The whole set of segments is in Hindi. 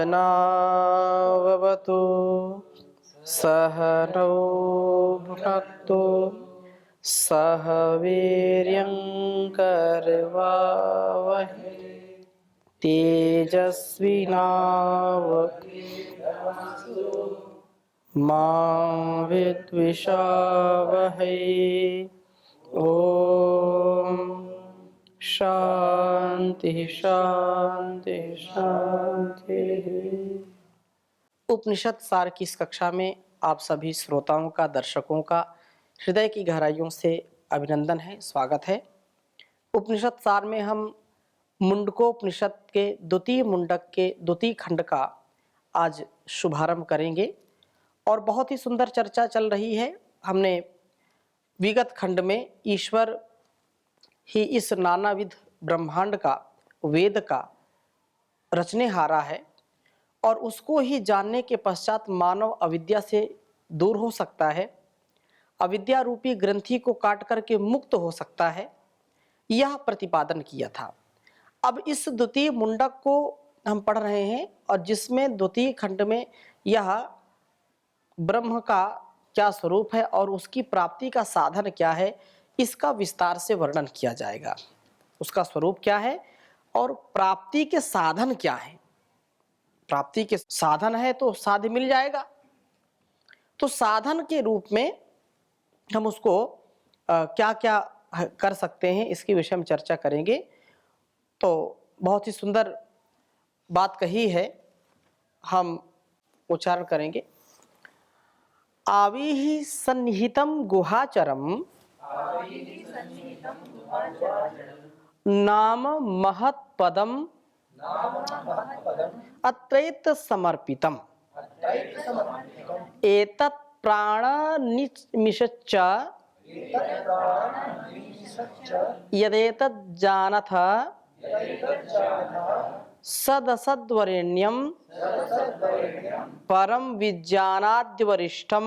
सहनाववतु सहनौ भुनक्तु सह वीर्यं करवावहै तेजस्विनावधीतमस्तु मा विद्विषावहै। ओम शांति शांति शांति। उपनिषद सार की इस कक्षा में आप सभी श्रोताओं का, दर्शकों का हृदय की गहराइयों से अभिनंदन है, स्वागत है। उपनिषद सार में हम मुंडकोपनिषद के द्वितीय मुंडक के द्वितीय खंड का आज शुभारंभ करेंगे और बहुत ही सुंदर चर्चा चल रही है। हमने विगत खंड में ईश्वर ही इस नानाविध ब्रह्मांड का, वेद का रचनेहारा है और उसको ही जानने के पश्चात मानव अविद्या से दूर हो सकता है, अविद्या रूपी ग्रंथि को काट करके मुक्त हो सकता है, यह प्रतिपादन किया था। अब इस द्वितीय मुंडक को हम पढ़ रहे हैं और जिसमें द्वितीय खंड में यह ब्रह्म का क्या स्वरूप है और उसकी प्राप्ति का साधन क्या है, इसका विस्तार से वर्णन किया जाएगा। उसका स्वरूप क्या है और प्राप्ति के साधन क्या है। प्राप्ति के साधन है तो साध्य मिल जाएगा, तो साधन के रूप में हम उसको क्या क्या कर सकते हैं, इसके विषय में चर्चा करेंगे। तो बहुत ही सुंदर बात कही है, हम उच्चारण करेंगे। आविहि सन्निहितं गुहाचरम नाम महत्पदम अत्रैत समर्पितम एतत् प्राणनिमिषच्च यदेतत् जानथ सदसद्वरेण्यं परम विज्ञानाद्यवरिष्ठं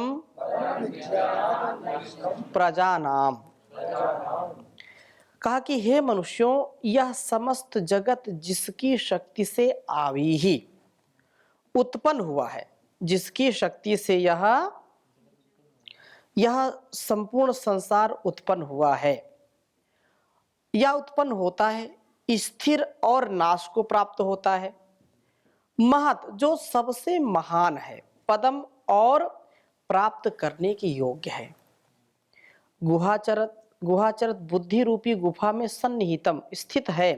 प्रजानाम। कहा कि हे मनुष्यों, यह समस्त जगत जिसकी शक्ति से आवी ही उत्पन्न हुआ है, जिसकी शक्ति से यह संपूर्ण संसार उत्पन्न हुआ है, यह उत्पन्न होता है, स्थिर और नाश को प्राप्त होता है। महत जो सबसे महान है, पदम और प्राप्त करने के योग्य है। गुहाचरत बुद्धि रूपी गुफा में सन्निहितम स्थित है,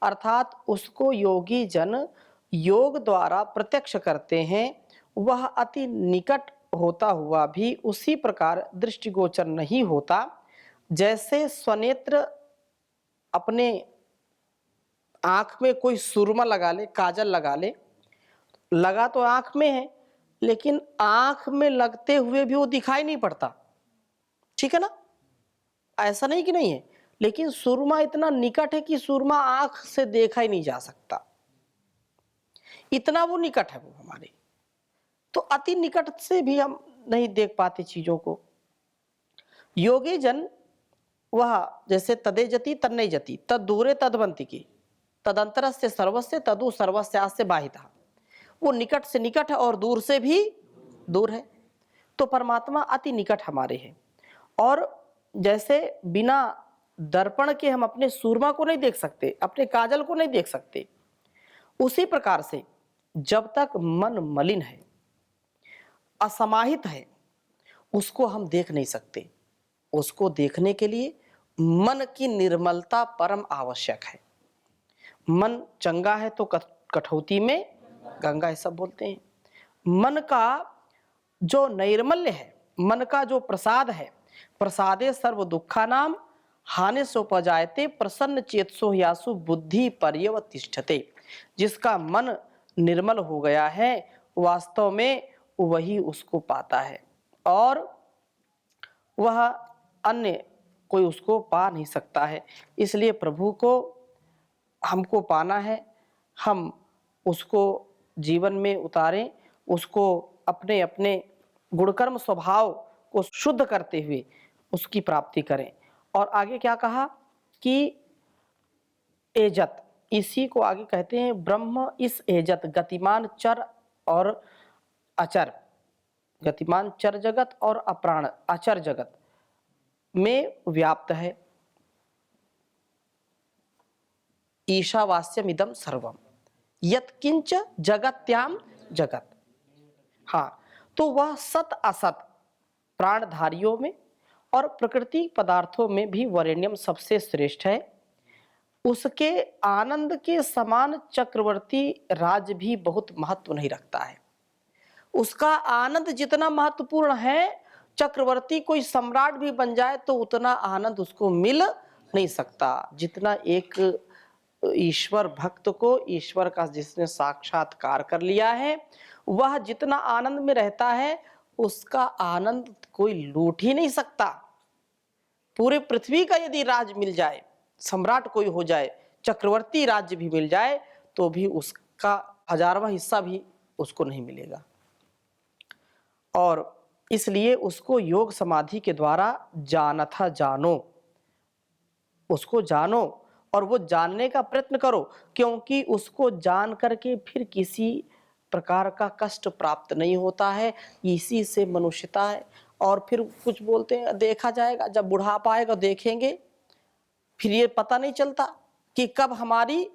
अर्थात उसको योगी जन योग द्वारा प्रत्यक्ष करते हैं। वह अति निकट होता हुआ भी उसी प्रकार दृष्टिगोचर नहीं होता जैसे स्वनेत्र अपने आंख में कोई सुरमा लगा ले, काजल लगा ले, लगा तो आंख में है लेकिन आंख में लगते हुए भी वो दिखाई नहीं पड़ता, ठीक है ना। ऐसा नहीं कि नहीं है, लेकिन सुरमा इतना निकट है कि सुरमा आंख से देखा ही नहीं जा सकता, इतना वो निकट है वो हमारे। तो अति निकट से भी हम नहीं देख पाते चीजों को। योगी जन वह जैसे तदे जति तन्नई जति तद दूरे तदवंती की तदंतर से सर्वस्य तदु सर्वस्यास्य बाहिता। वो निकट से निकट है और दूर से भी दूर है। तो परमात्मा अति निकट हमारे हैं। और जैसे बिना दर्पण के हम अपने सूरमा को नहीं देख सकते, अपने काजल को नहीं देख सकते, उसी प्रकार से जब तक मन मलिन है, असमाहित है, उसको हम देख नहीं सकते। उसको देखने के लिए मन की निर्मलता परम आवश्यक है। मन चंगा है तो कठौती में गंगा, है सब बोलते हैं। मन का जो नैर्मल्य है, मन का जो प्रसाद है, प्रसादे सर्व दुखा नाम हानि सोपजायते प्रसन्न चेतसो यासु बुद्धि पर्यवतिष्ठते। जिसका मन निर्मल हो गया है, वास्तव में वही उसको पाता है और वह अन्य कोई उसको पा नहीं सकता है। इसलिए प्रभु को हमको पाना है, हम उसको जीवन में उतारें, उसको अपने अपने गुणकर्म स्वभाव को शुद्ध करते हुए उसकी प्राप्ति करें। और आगे क्या कहा कि एजत, इसी को आगे कहते हैं ब्रह्म इस एजत गतिमान चर और अचर, गतिमान चर जगत और अप्राण अचर जगत में व्याप्त है। ईशावास्यम इदम सर्वम यत्किंच जगत्याम जगत। हाँ, तो वह सत असत प्राणधारियों में और प्रकृति पदार्थों में भी वरेण्यम सबसे श्रेष्ठ है। उसके आनंद के समान चक्रवर्ती राज भी बहुत महत्व नहीं रखता है। उसका आनंद जितना महत्वपूर्ण है, चक्रवर्ती कोई सम्राट भी बन जाए तो उतना आनंद उसको मिल नहीं सकता जितना एक ईश्वर भक्त को, ईश्वर का जिसने साक्षात्कार कर लिया है, वह जितना आनंद में रहता है उसका आनंद कोई लूट ही नहीं सकता। पूरे पृथ्वी का यदि राज मिल जाए, सम्राट कोई हो जाए, चक्रवर्ती राज्य भी मिल जाए, तो भी उसका 1000वां हिस्सा भी उसको नहीं मिलेगा। और इसलिए उसको योग समाधि के द्वारा जानथा जानो, उसको जानो और वो जानने का प्रयत्न करो, क्योंकि उसको जान करके फिर किसी प्रकार का कष्ट प्राप्त नहीं होता है। इसी से मनुष्यता है। और फिर कुछ बोलते हैं देखा जाएगा, जब बुढ़ापा आएगा देखेंगे, फिर ये पता नहीं चलता कि कब हमारी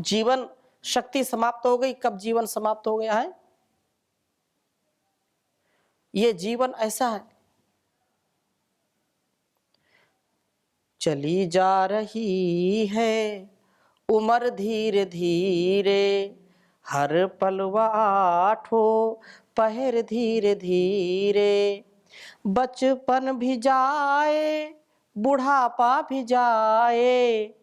जीवन शक्ति समाप्त हो गई, कब जीवन समाप्त हो गया है। ये जीवन ऐसा है, चली जा रही है उम्र धीरे धीरे, हर पलवा आठो पहर धीरे धीरे, बचपन भी जाए बुढ़ापा भी जाए,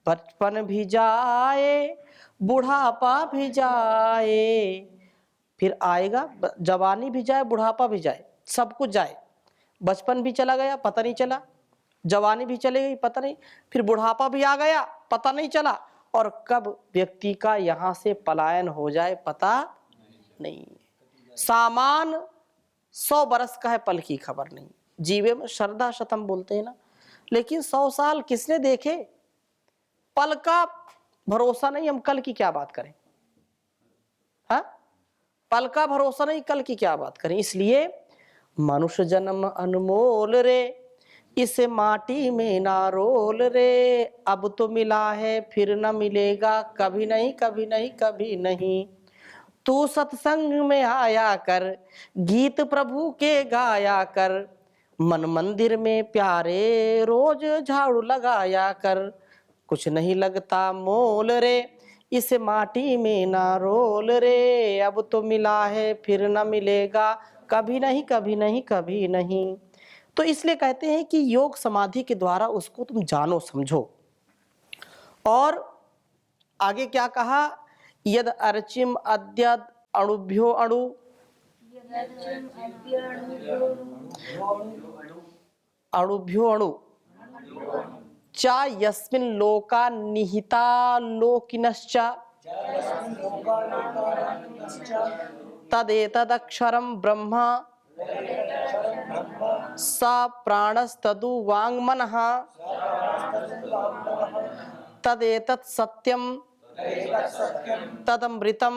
बचपन भी जाए बुढ़ापा भी जाए, फिर आएगा जवानी भी जाए बुढ़ापा भी जाए, सब कुछ जाए। बचपन भी चला गया पता नहीं चला, जवानी भी चली गई पता नहीं, फिर बुढ़ापा भी आ गया पता नहीं चला, और कब व्यक्ति का यहाँ से पलायन हो जाए पता नहीं। सामान 100 बरस का है, पल की खबर नहीं। जीवे में श्रद्धा शतम बोलते हैं ना, लेकिन 100 साल किसने देखे? पल का भरोसा नहीं, हम कल की क्या बात करें। हाँ, पल का भरोसा नहीं, कल की क्या बात करें। इसलिए मनुष्य जन्म अनमोल रे, इसे माटी में ना रोल रे, अब तो मिला है फिर न मिलेगा, कभी नहीं कभी नहीं कभी नहीं। तू सत्संग में आया कर, गीत प्रभु के गाया कर, मन मंदिर में प्यारे रोज झाड़ू लगाया कर, कुछ नहीं लगता मोल रे, इस माटी में ना रोल रे, अब तो मिला है फिर न मिलेगा, कभी नहीं कभी नहीं कभी नहीं। तो इसलिए कहते हैं कि योग समाधि के द्वारा उसको तुम जानो समझो। और आगे क्या कहा? यद अर्चिम अद्य अणुभ्यो अणु, अणुभ्यो अणु चा यस्मिन् लोका निहिता लोकिनश्च, तदेतदक्षरं ब्रह्म स प्राणस्तदु वाङ्मनः, तदेतत् सत्यं तदमृतं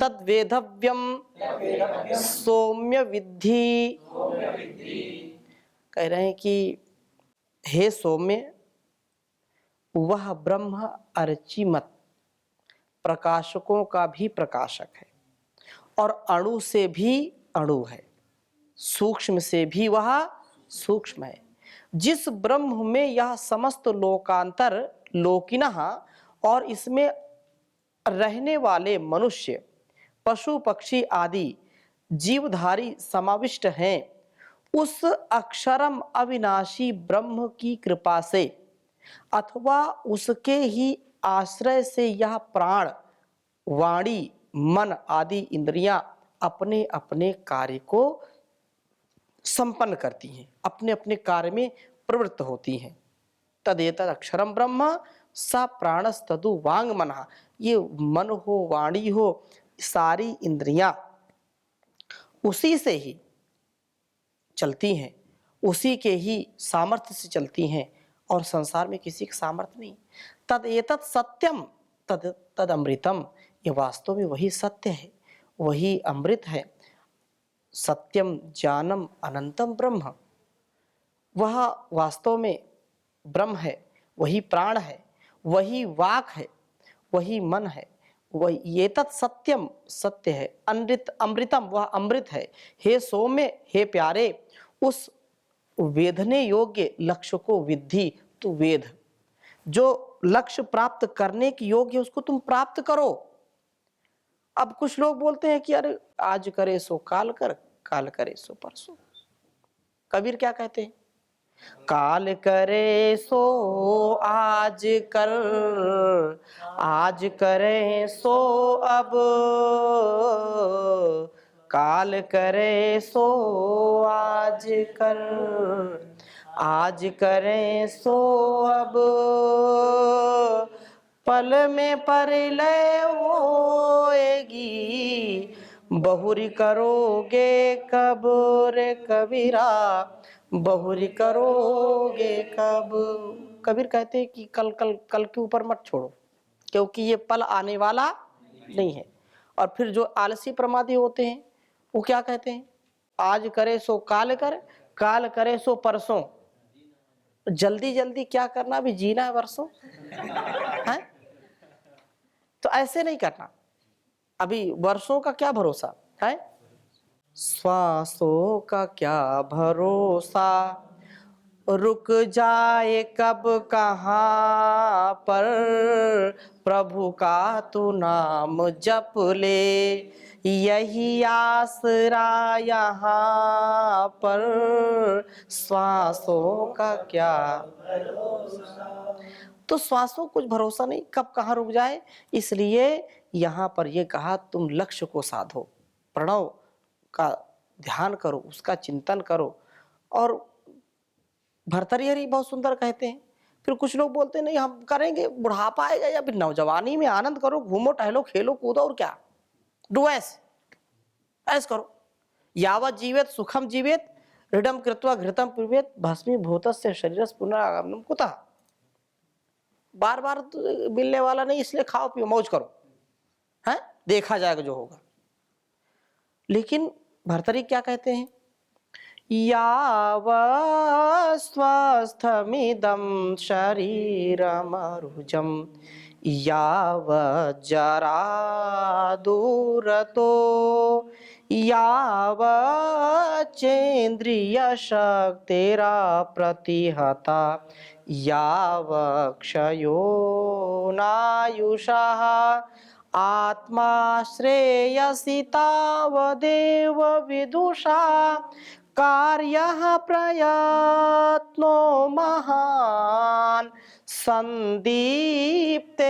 तद्वेधव्यं सौम्य विद्धि। कह रहे हैं कि हे सौम्य, वह ब्रह्म अर्चिमत प्रकाशकों का भी प्रकाशक है, और अणु से भी अणु है, सूक्ष्म से भी वह सूक्ष्म है। जिस ब्रह्म में यह समस्त लोकांतर लोकिनः और इसमें रहने वाले मनुष्य पशु पक्षी आदि जीवधारी समाविष्ट हैं, उस अक्षरम अविनाशी ब्रह्म की कृपा से अथवा उसके ही आश्रय से यह प्राण, वाणी, मन आदि इंद्रियां अपने अपने कार्य को संपन्न करती हैं, अपने अपने कार्य में प्रवृत्त होती हैं। तदेतद अक्षरम ब्रह्म स प्राणस्तदु वाङ्मनः, ये मन हो, वाणी हो, सारी इंद्रियां उसी से ही चलती हैं, उसी के ही सामर्थ्य से चलती हैं, और संसार में किसी का सामर्थ्य नहीं। तद एतत् सत्यम तद तद अमृतम, ये वास्तव में वही सत्य है, वही अमृत है। सत्यम ज्ञानम अनंतम ब्रह्म, वह वास्तव में ब्रह्म है, वही प्राण है, वही वाक है, वही मन है, वही ये तत् सत्यम सत्य है। अमृत अमृतम, वह अमृत है। हे सौम्य, हे प्यारे, उस वेधने योग्य लक्ष्य को विद्धि तू वेद, जो लक्ष्य प्राप्त करने की योग्य है उसको तुम प्राप्त करो। अब कुछ लोग बोलते हैं कि अरे आज करे सो काल कर, काल करे सो परसों। कबीर क्या कहते हैं? काल करे सो आज कर, आज करे सो अब, काल करे सो आज कर, आज करे सो अब, पल में परलय होएगी, बहुरी करोगे कब रे कबीरा, बहुरी करोगे कब। कबीर कहते हैं कि कल कल कल के ऊपर मत छोड़ो, क्योंकि ये पल आने वाला नहीं है। और फिर जो आलसी प्रमादी होते हैं वो क्या कहते हैं? आज करे सो काल कर, काल करे सो परसों। जल्दी जल्दी क्या करना, भी जीना है वर्षों है, तो ऐसे नहीं करना। अभी वर्षों का क्या भरोसा है, श्वासों का क्या भरोसा, रुक जाए कब कहाँ पर, प्रभु का तू नाम जप ले, यही आसरा यहाँ पर, श्वासों का क्या। तो श्वासों कुछ भरोसा नहीं कब कहाँ रुक जाए, इसलिए यहाँ पर ये कहा तुम लक्ष्य को साधो, प्रणव का ध्यान करो, उसका चिंतन करो। और भर्तृहरि बहुत सुंदर कहते हैं। फिर कुछ लोग बोलते हैं नहीं हम करेंगे, बुढ़ापा आएगा या फिर नौजवानी में आनंद करो, घूमो टहलो खेलो कूदो, और क्या डू ऐस करो। यावत जीवेत सुखम जीवेत, हृदम कृत्वा घृतम पिबेत, भस्मी भूतस्य शरीरस्य पुनरागमनम कुतः। बार बार तो मिलने वाला नहीं, इसलिए खाओ पियो मौज करो, है देखा जाएगा जो होगा। लेकिन भर्तृहरि क्या कहते हैं, यावत् स्वस्थमिदं शरीरमरुजं, यावत् जरा दूरतो, यावत् चेन्द्रियशक्तिरा प्रतिहता, यावत् क्षयो नायुषः, आत्मा श्रेयसि तावदेव विदुषा, कार्यः प्रयत्नो महान्, संदीप्ते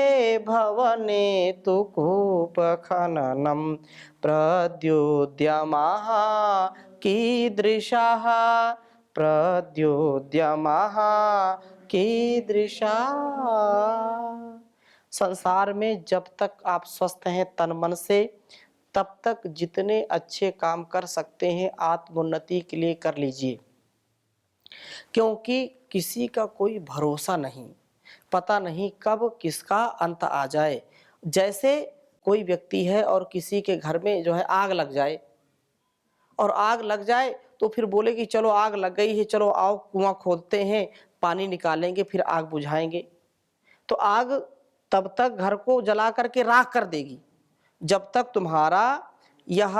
भवने तु कूपखननं, प्रद्योद्यमः कीदृशः, प्रद्योद्यमः कीदृशः। संसार में जब तक आप स्वस्थ हैं तन मन से, तब तक जितने अच्छे काम कर सकते हैं आत्मोन्नति के लिए कर लीजिए, क्योंकि किसी का कोई भरोसा नहीं, पता नहीं कब किसका अंत आ जाए। जैसे कोई व्यक्ति है और किसी के घर में जो है आग लग जाए, और आग लग जाए तो फिर बोले कि चलो आग लग गई है, चलो आओ कुआं खोदते हैं, पानी निकालेंगे, फिर आग बुझाएंगे। तो आग तब तक घर को जला करके राख कर देगी जब तक तुम्हारा यह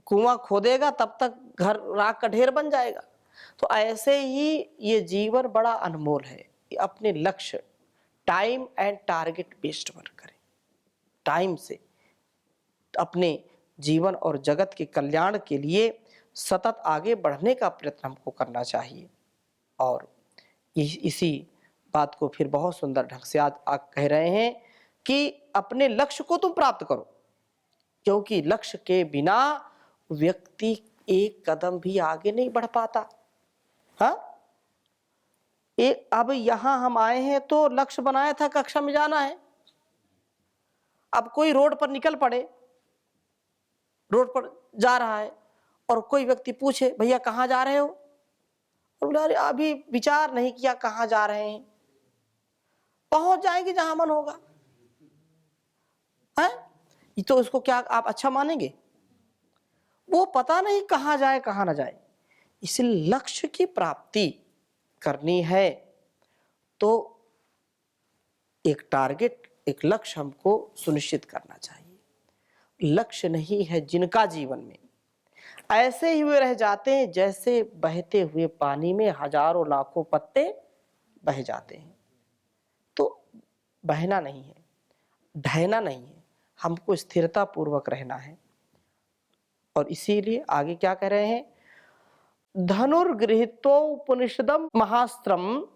कुआं खोदेगा, तब तक घर राख का ढेर बन जाएगा। तो ऐसे ही ये जीवन बड़ा अनमोल है। अपने लक्ष्य time and target based work करें, टाइम से अपने जीवन और जगत के कल्याण के लिए सतत आगे बढ़ने का प्रयत्न हमको करना चाहिए। और इसी बात को फिर बहुत सुंदर ढंग से आज कह रहे हैं कि अपने लक्ष्य को तुम प्राप्त करो, क्योंकि लक्ष्य के बिना व्यक्ति एक कदम भी आगे नहीं बढ़ पाता। हाँ, अब यहां हम आए हैं तो लक्ष्य बनाया था कक्षा में जाना है। अब कोई रोड पर निकल पड़े, रोड पर जा रहा है और कोई व्यक्ति पूछे भैया कहाँ जा रहे हो, बोल रहे अरे अभी विचार नहीं किया कहाँ जा रहे हैं, पहुंच जाएंगे जहां मन होगा है। ये तो उसको क्या आप अच्छा मानेंगे? वो पता नहीं कहाँ जाए कहाँ ना जाए। इसलिए लक्ष्य की प्राप्ति करनी है तो एक टारगेट, एक लक्ष्य हमको सुनिश्चित करना चाहिए। लक्ष्य नहीं है जिनका जीवन में, ऐसे ही वे रह जाते हैं जैसे बहते हुए पानी में हजारों लाखों पत्ते बह जाते हैं। तो बहना नहीं है, ढहना नहीं है, हमको स्थिरता पूर्वक रहना है। और इसीलिए आगे क्या कह रहे हैं, धनुर्गृहीतोपनिषदम महास्त्रम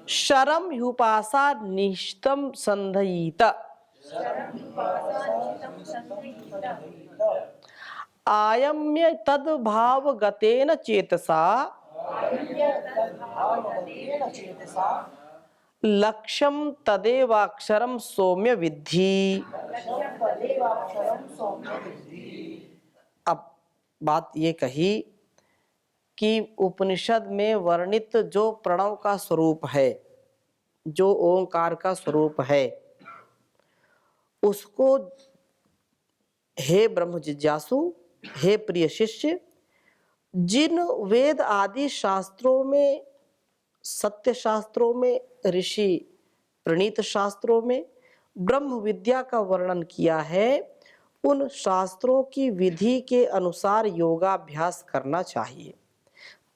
शरम युपासा निष्तम संधयित आयम्य तद भाव गतेन चेतसा लक्ष्यम तदेवाक्षरम सौम्य विद्धि। अब बात ये कही कि उपनिषद में वर्णित जो प्रणव का स्वरूप है, जो ओंकार का स्वरूप है, उसको हे ब्रह्म जिज्ञासु, हे प्रिय शिष्य, जिन वेद आदि शास्त्रों में, सत्य शास्त्रों में, ऋषि प्रणीत शास्त्रों में ब्रह्म विद्या का वर्णन किया है, उन शास्त्रों की विधि के अनुसार योगाभ्यास करना चाहिए।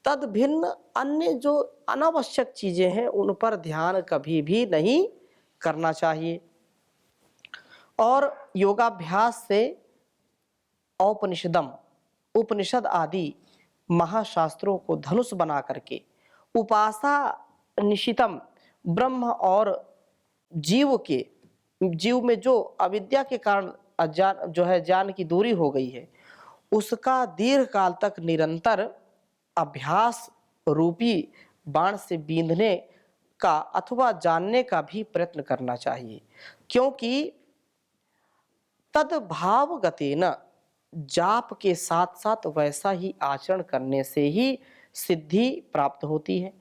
तद भिन्न अन्य जो अनावश्यक चीजें हैं उन पर ध्यान कभी भी नहीं करना चाहिए। और योगाभ्यास से औपनिषदम, उपनिषद आदि महाशास्त्रों को धनुष बना करके उपासा निशितम, ब्रह्म और जीव में जो अविद्या के कारण अज्ञान जो है, ज्ञान की दूरी हो गई है, उसका दीर्घ काल तक निरंतर अभ्यास रूपी बाण से बींधने का अथवा जानने का भी प्रयत्न करना चाहिए। क्योंकि तद भाव गतेन, जाप के साथ साथ वैसा ही आचरण करने से ही सिद्धि प्राप्त होती है।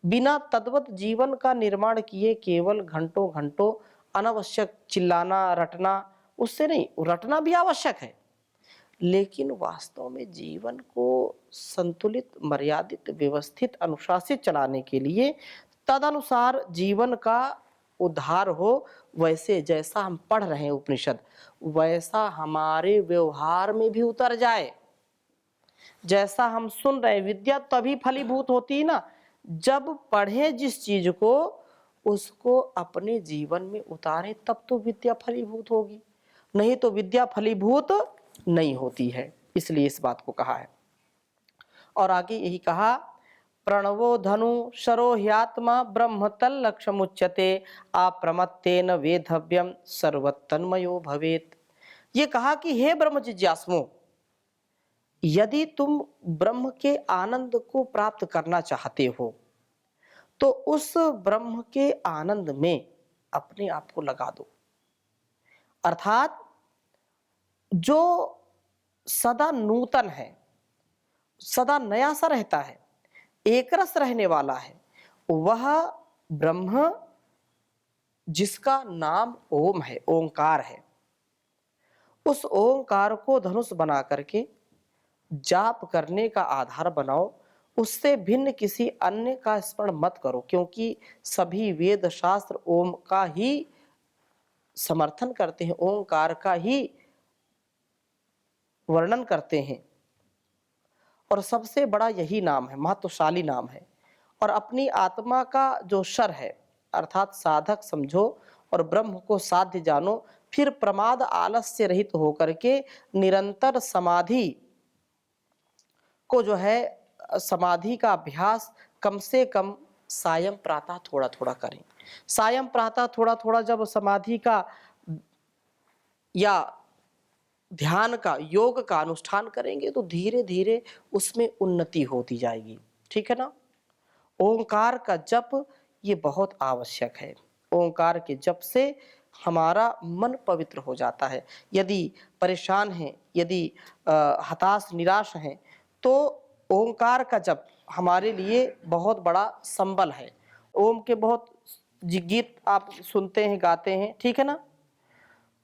बिना तद्वत जीवन का निर्माण किए केवल घंटों घंटों अनावश्यक चिल्लाना रटना, उससे नहीं, रटना भी आवश्यक है, लेकिन वास्तव में जीवन को संतुलित, मर्यादित, व्यवस्थित, अनुशासित चलाने के लिए तदनुसार जीवन का उद्धार हो, वैसे जैसा हम पढ़ रहे हैं उपनिषद, वैसा हमारे व्यवहार में भी उतर जाए। जैसा हम सुन रहे, विद्या तभी फलीभूत होती है ना, जब पढ़े जिस चीज को उसको अपने जीवन में उतारें, तब तो विद्या फलीभूत होगी, नहीं तो विद्या फलीभूत नहीं होती है। इसलिए इस बात को कहा है। और आगे यही कहा, प्रणवो धनु शरो ह्यात्मा ब्रह्म तल्लक्ष्यमुच्यते अप्रमत्तेन वेधव्यम सर्वतन्मयो भवेत्। ये कहा कि हे ब्रह्म जिज्ञासुओं, यदि तुम ब्रह्म के आनंद को प्राप्त करना चाहते हो तो उस ब्रह्म के आनंद में अपने आप को लगा दो। अर्थात जो सदा नूतन है, सदा नया सा रहता है, एक रस रहने वाला है, वह ब्रह्म जिसका नाम ओम है, ओंकार है, उस ओंकार को धनुष बना करके जाप करने का आधार बनाओ। उससे भिन्न किसी अन्य का स्मरण मत करो, क्योंकि सभी वेद शास्त्र ओम का ही समर्थन करते हैं, ओंकार का ही वर्णन करते हैं। और सबसे बड़ा यही नाम है, महत्वशाली नाम है। और अपनी आत्मा का जो शर है, अर्थात साधक समझो और ब्रह्म को साध्य जानो, फिर प्रमाद आलस्य रहित होकर के निरंतर समाधि को जो है, समाधि का अभ्यास कम से कम सायं प्रातः थोड़ा थोड़ा करें। सायं प्रातः थोड़ा थोड़ा जब समाधि का या ध्यान का, योग का अनुष्ठान करेंगे तो धीरे धीरे उसमें उन्नति होती जाएगी। ठीक है ना। ओंकार का जप ये बहुत आवश्यक है। ओंकार के जप से हमारा मन पवित्र हो जाता है। यदि परेशान हैं, यदि हताश निराश हैं, तो ओंकार का जप हमारे लिए बहुत बड़ा संबल है। ओम के बहुत गीत आप सुनते हैं, गाते हैं, ठीक है ना।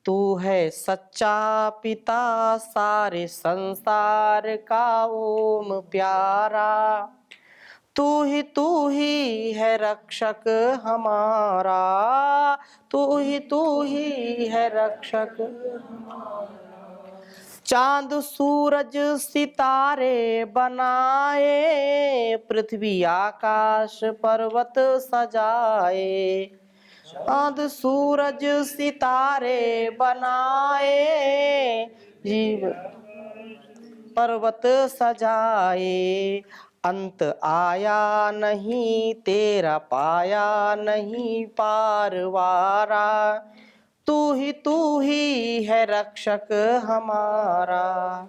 तू है सच्चा पिता सारे संसार का ओम प्यारा, तू ही है रक्षक हमारा, तू ही है रक्षक। चांद सूरज सितारे बनाए, पृथ्वी आकाश पर्वत सजाए। चांद सूरज सितारे बनाए, जीव पर्वत सजाए। अंत आया नहीं तेरा पाया नहीं पारवारा, तू ही है रक्षक हमारा।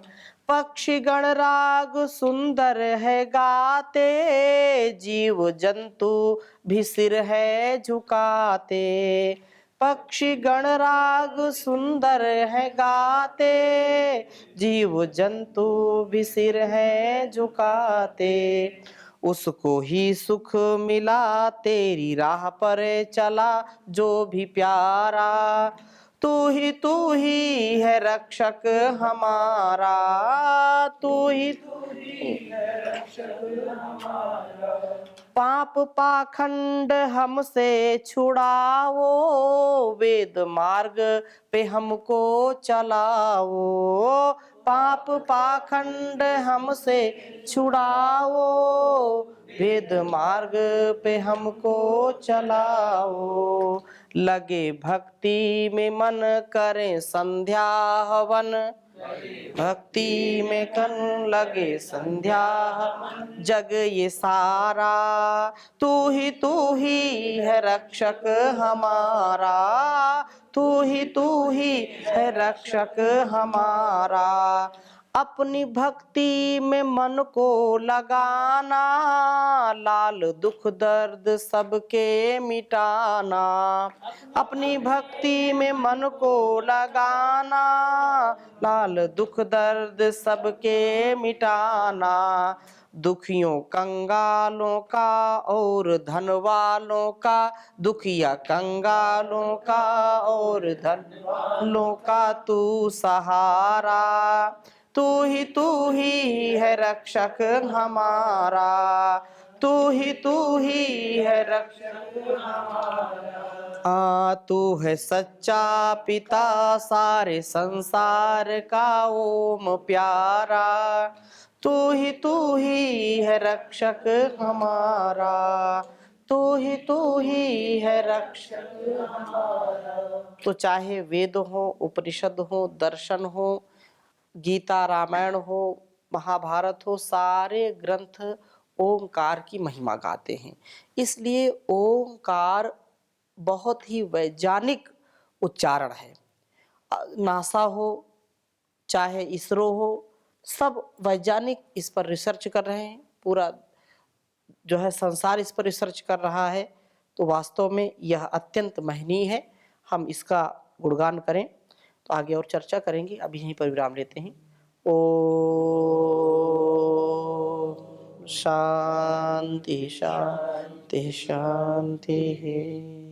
पक्षी गण राग सुंदर है गाते, जीव जंतु भी सिर है झुकाते। पक्षी गण राग सुंदर है गाते, जीव जंतु भी सिर है झुकाते। उसको ही सुख मिला तेरी राह पर चला जो भी प्यारा, तू ही है रक्षक हमारा, तू ही है रक्षक हमारा। पाप पाखंड हमसे छुड़ाओ, वेद मार्ग पे हमको चलाओ। पाप पाखंड हमसे छुड़ाओ, वेद मार्ग पे हमको चलाओ। लगे भक्ति में मन करें संध्या हवन, भक्ति में कन लगे संध्या जग ये सारा, तू ही है रक्षक हमारा, तू ही है रक्षक हमारा। अपनी भक्ति में मन को लगाना, लाल दुख दर्द सबके मिटाना। अपनी भक्ति में मन को लगाना, लाल दुख दर्द सबके मिटाना। दुखियों कंगालों का और धन वालों का, दुखिया कंगालों का और धन वालों का तू सहारा, तू ही है रक्षक हमारा, तू ही है रक्षक हमारा। तू है सच्चा पिता सारे संसार का ओम प्यारा, तू ही है रक्षक हमारा, तू ही है रक्षक हमारा। तो चाहे वेद हो, उपनिषद हो, दर्शन हो, गीता रामायण हो, महाभारत हो, सारे ग्रंथ ओंकार की महिमा गाते हैं। इसलिए ओंकार बहुत ही वैज्ञानिक उच्चारण है। नासा हो चाहे इसरो हो, सब वैज्ञानिक इस पर रिसर्च कर रहे हैं। पूरा जो है संसार इस पर रिसर्च कर रहा है। तो वास्तव में यह अत्यंत महनीय है। हम इसका गुणगान करें तो आगे और चर्चा करेंगे। अभी यहीं पर विराम लेते हैं। ओ शांति शांति शांति है।